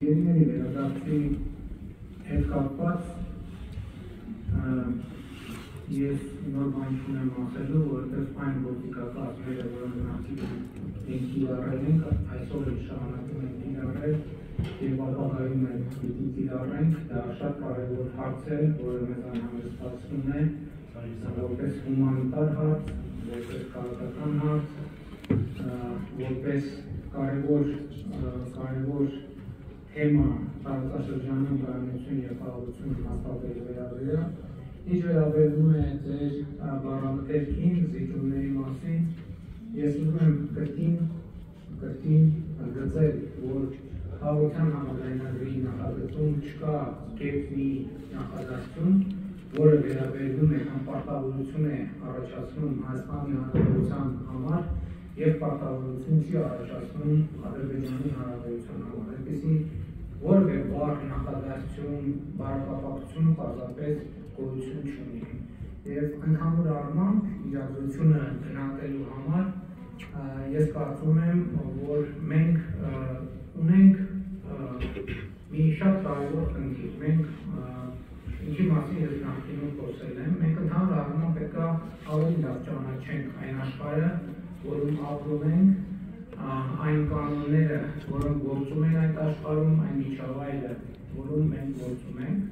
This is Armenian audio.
Գերիների վերադարձի հետ կապված ես նոր բան չունեմ ասելու, որովհետև այն գործիքակազմերը, որոնք նախկինում ենք կիրառել ենք, այսօր էլ շարունակում ենք կիրառել և ապագայում էլ պիտի կիրառենք, դա շատ կարևոր հարց է, որը մեզ անհանգստացնում է, որպես հումանիտար հարց, որպես քաղաքական հարց, որպես կարևոր թեմա տարածաշրջանում կայունություն և խաղաղություն հաստատելու վերաբերյալ, ինչ վերաբերում է ձեր բառամթերքին, զիջումների մասին, ես ուզում եմ կրկին ընդգծել, որ խաղաղության համաձայնագրի նախագծում չկա կեպի նախադասություն, որը վերաբերվում է կամ պարտավորություն է առաջացնում Հայաստանի Հանրապետության համար և պարտավորություն չի առաջացնում Ադրբեջանի Հանրապետության համար, այդպիսի որևէ բառ նախադասություն, բառակապակցություն պարզապես գոյություն չունի։ Եվ ընդհանուր առմամբ իրադրությունը գնահատելու համար ես կարծում եմ, որ մենք ունենք մի շատ կարևոր խնդիր, մենք ինչի մասին ես նախկինում խոսել եմ, մենք ընդհանուր առմամբ պետք է ավելի լավ ճանաչենք այն աշխարհը, որում ապրում ենք, այն կանոնները, որոնք գործում են այդ աշխարհում, այն միջավայրը, որում մենք գործում ենք